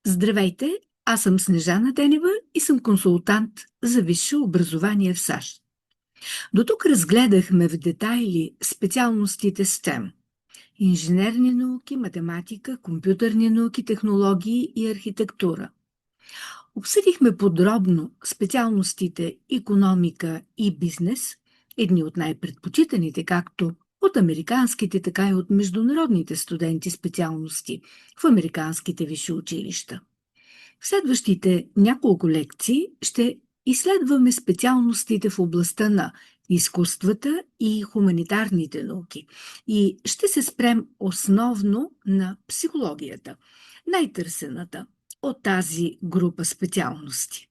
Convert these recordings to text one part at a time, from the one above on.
Здравейте, аз съм Снежана Денева и съм консултант за висше образование в САЩ. До тук разгледахме в детайли специалностите STEM – инженерни науки, математика, компютърни науки, технологии и архитектура. Обсъдихме подробно специалностите икономика и бизнес, едни от най-предпочитаните както от американските, така и от международните студенти специалности в американските висши училища. В следващите няколко лекции ще изследваме специалностите в областта на изкуствата и хуманитарните науки и ще се спрем основно на психологията, най-търсената от тази група специалности.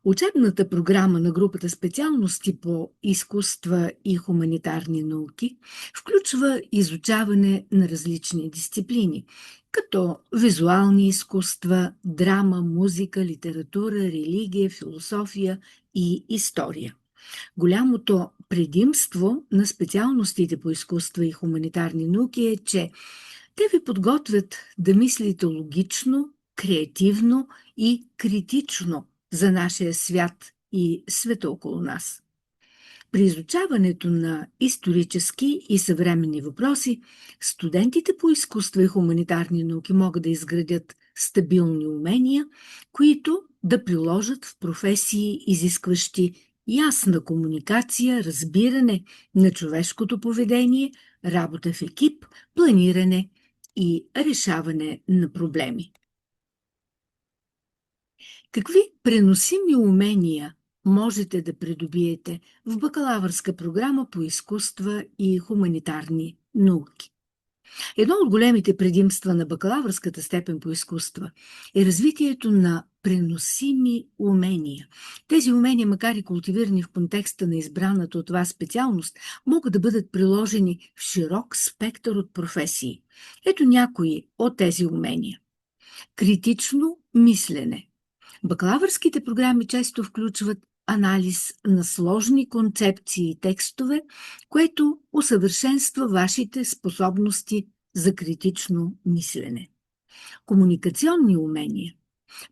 Учебната програма на групата специалности по изкуства и хуманитарни науки включва изучаване на различни дисциплини, като визуални изкуства, драма, музика, литература, религия, философия и история. Голямото предимство на специалностите по изкуства и хуманитарни науки е, че те ви подготвят да мислите логично, креативно и критично за нашия свят и света около нас. При изучаването на исторически и съвременни въпроси, студентите по изкуства и хуманитарни науки могат да изградят стабилни умения, които да приложат в професии, изискващи ясна комуникация, разбиране на човешкото поведение, работа в екип, планиране и решаване на проблеми. Какви преносими умения можете да придобиете в бакалавърска програма по изкуства и хуманитарни науки? Едно от големите предимства на бакалавърската степен по изкуства е развитието на преносими умения. Тези умения, макар и култивирани в контекста на избраната от вас специалност, могат да бъдат приложени в широк спектър от професии. Ето някои от тези умения. Критично мислене. Бакалавърските програми често включват анализ на сложни концепции и текстове, което усъвършенства вашите способности за критично мислене. Комуникационни умения.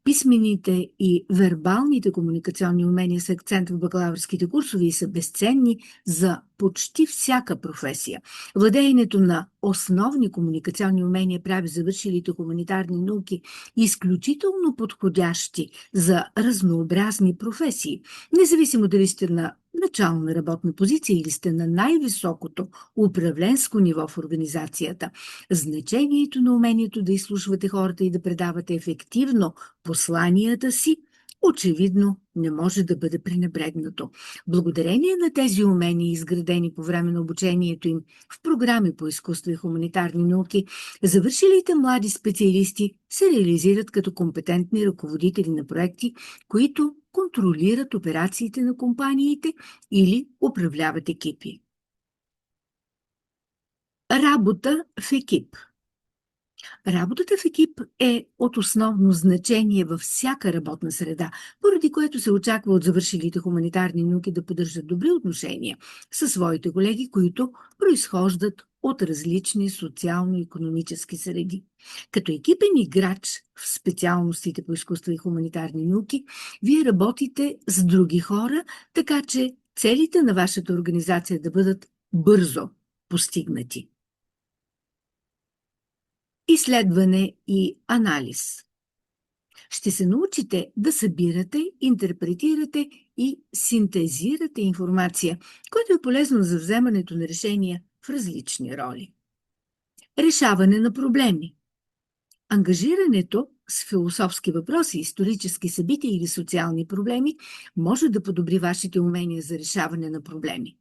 Писмените и вербалните комуникационни умения са акцент в бакалавърските курсове и са безценни за почти всяка професия. Владеенето на основни комуникационни умения прави завършилите хуманитарни науки изключително подходящи за разнообразни професии, независимо дали сте на начална работна позиция или сте на най-високото управленско ниво в организацията. Значението на умението да изслушвате хората и да предавате ефективно посланията си очевидно не може да бъде пренебрегнато. Благодарение на тези умения, изградени по време на обучението им в програми по изкуство и хуманитарни науки, завършилите млади специалисти се реализират като компетентни ръководители на проекти, които контролират операциите на компаниите или управляват екипи. Работа в екип. Работата в екип е от основно значение във всяка работна среда, поради което се очаква от завършилите хуманитарни науки да поддържат добри отношения със своите колеги, които произхождат от различни социално-икономически среди. Като екипен играч в специалностите по изкуства и хуманитарни науки, вие работите с други хора, така че целите на вашата организация да бъдат бързо постигнати. Изследване и анализ. Ще се научите да събирате, интерпретирате и синтезирате информация, което е полезно за вземането на решения в различни роли. Решаване на проблеми. Ангажирането с философски въпроси, исторически събития или социални проблеми може да подобри вашите умения за решаване на проблеми.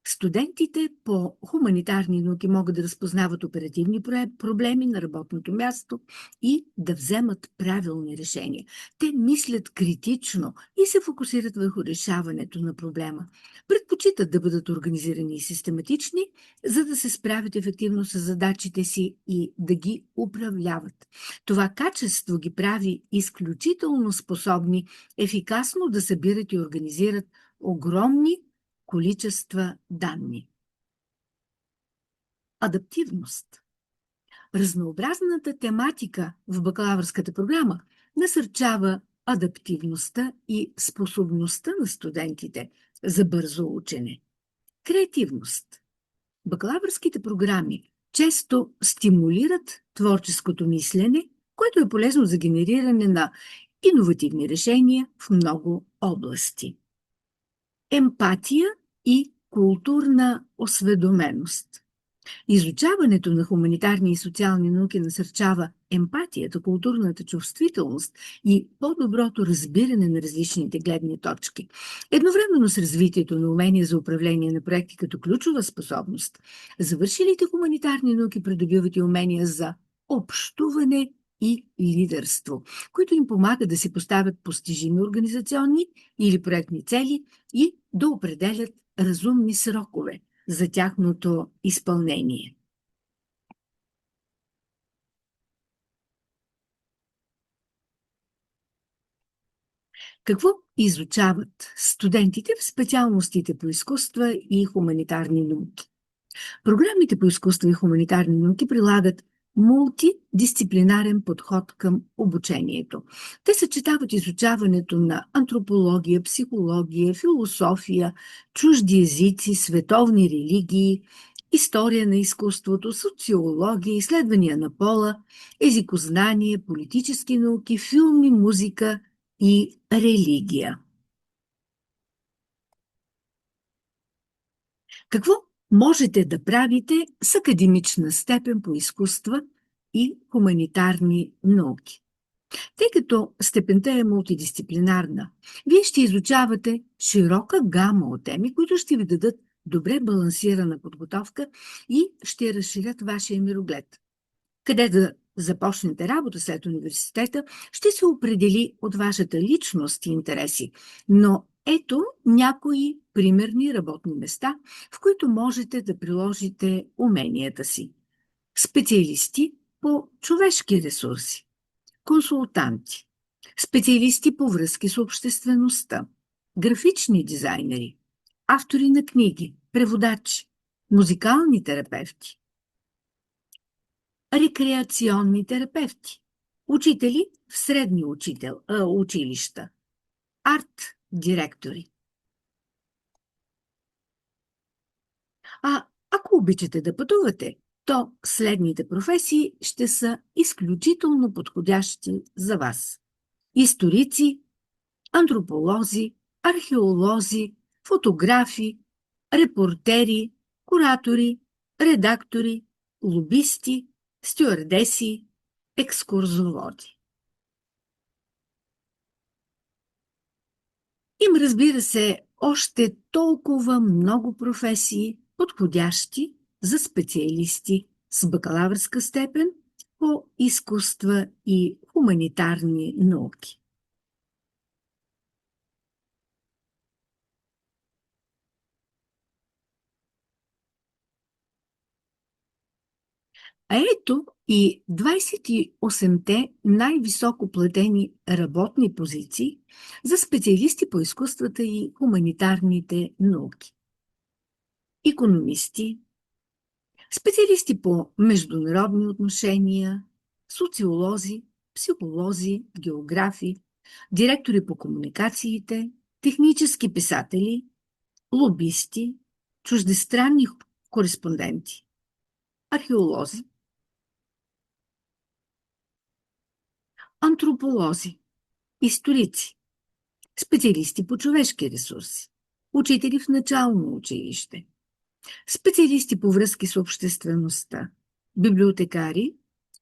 Студентите по хуманитарни науки могат да разпознават оперативни проблеми на работното място и да вземат правилни решения. Те мислят критично и се фокусират върху решаването на проблема. Предпочитат да бъдат организирани и систематични, за да се справят ефективно с задачите си и да ги управляват. Това качество ги прави изключително способни ефикасно да събират и организират огромни количества данни. Адаптивност. Разнообразната тематика в бакалавърската програма насърчава адаптивността и способността на студентите за бързо учене. Креативност. Бакалавърските програми често стимулират творческото мислене, което е полезно за генериране на иновативни решения в много области. Емпатия и културна осведоменост. Изучаването на хуманитарни и социални науки насърчава емпатията, културната чувствителност и по-доброто разбиране на различните гледни точки. Едновременно с развитието на умения за управление на проекти като ключова способност, завършилите хуманитарни науки придобиват и умения за общуване и лидерство, които им помагат да си поставят постижими организационни или проектни цели и да определят разумни срокове за тяхното изпълнение. Какво изучават студентите в специалностите по изкуства и хуманитарни науки? Програмите по изкуства и хуманитарни науки прилагат мултидисциплинарен подход към обучението. Те съчетават изучаването на антропология, психология, философия, чужди езици, световни религии, история на изкуството, социология, изследвания на пола, езикознание, политически науки, филми, музика и религия. Какво можете да правите с академична степен по изкуства и хуманитарни науки? Тъй като степента е мултидисциплинарна, вие ще изучавате широка гама от теми, които ще ви дадат добре балансирана подготовка и ще разширят вашия мироглед. Къде да започнете работа след университета, ще се определи от вашата личност и интереси, но ето някои примерни работни места, в които можете да приложите уменията си. Специалисти по човешки ресурси, консултанти, специалисти по връзки с обществеността, графични дизайнери, автори на книги, преводачи, музикални терапевти, рекреационни терапевти, учители в средни училища, арт-директори. А ако обичате да пътувате, то следните професии ще са изключително подходящи за вас. Историци, антрополози, археолози, фотографи, репортери, куратори, редактори, лобисти, стюардеси, екскурзоводи. Им, разбира се, още толкова много професии, подходящи за специалисти с бакалавърска степен по изкуства и хуманитарни науки. А ето и 28-те най-високо платени работни позиции за специалисти по изкуствата и хуманитарните науки. Икономисти, специалисти по международни отношения, социолози, психолози, географи, директори по комуникациите, технически писатели, лобисти, чуждестранни кореспонденти, археолози, антрополози, историци, специалисти по човешки ресурси, учители в начално училище, специалисти по връзки с обществеността, библиотекари,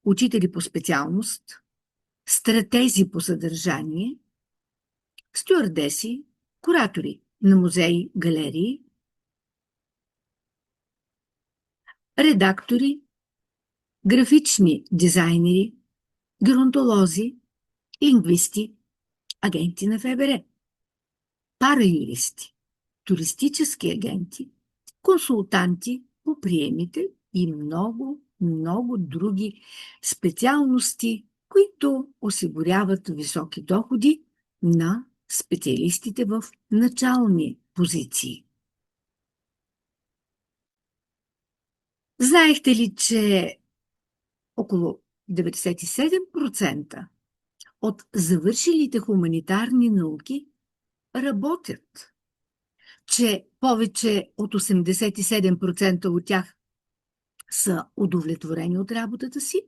учители по специалност, стратези по съдържание, стюардеси, куратори на музеи, галерии, редактори, графични дизайнери, геронтолози, лингвисти, агенти на ФБР, параюристи, туристически агенти, консултанти по приемите и много, много други специалности, които осигуряват високи доходи на специалистите в начални позиции. Знаехте ли, че около 97% от завършилите хуманитарни науки работят, че повече от 87% от тях са удовлетворени от работата си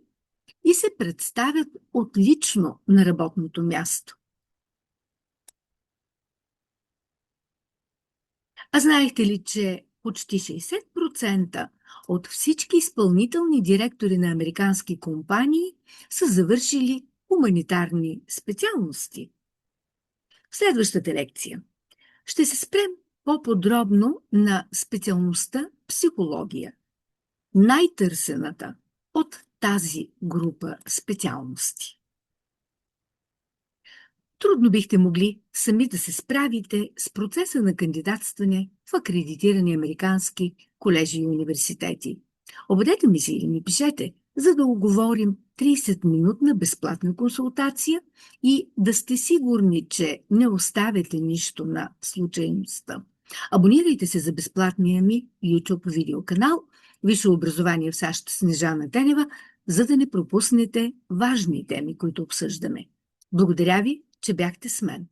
и се представят отлично на работното място. А знаехте ли, че почти 60% от всички изпълнителни директори на американски компании са завършили хуманитарни специалности? В следващата лекция ще се спрем по-подробно на специалността психология, най-търсената от тази група специалности. Трудно бихте могли сами да се справите с процеса на кандидатстване в акредитирани американски колежи и университети. Обадете ми се или ми пишете, за да оговорим 30-минутна безплатна консултация и да сте сигурни, че не оставяте нищо на случайността. Абонирайте се за безплатния ми YouTube видеоканал Висше образование в САЩ Снежана Тенева, за да не пропуснете важни теми, които обсъждаме. Благодаря ви, че бяхте с мен.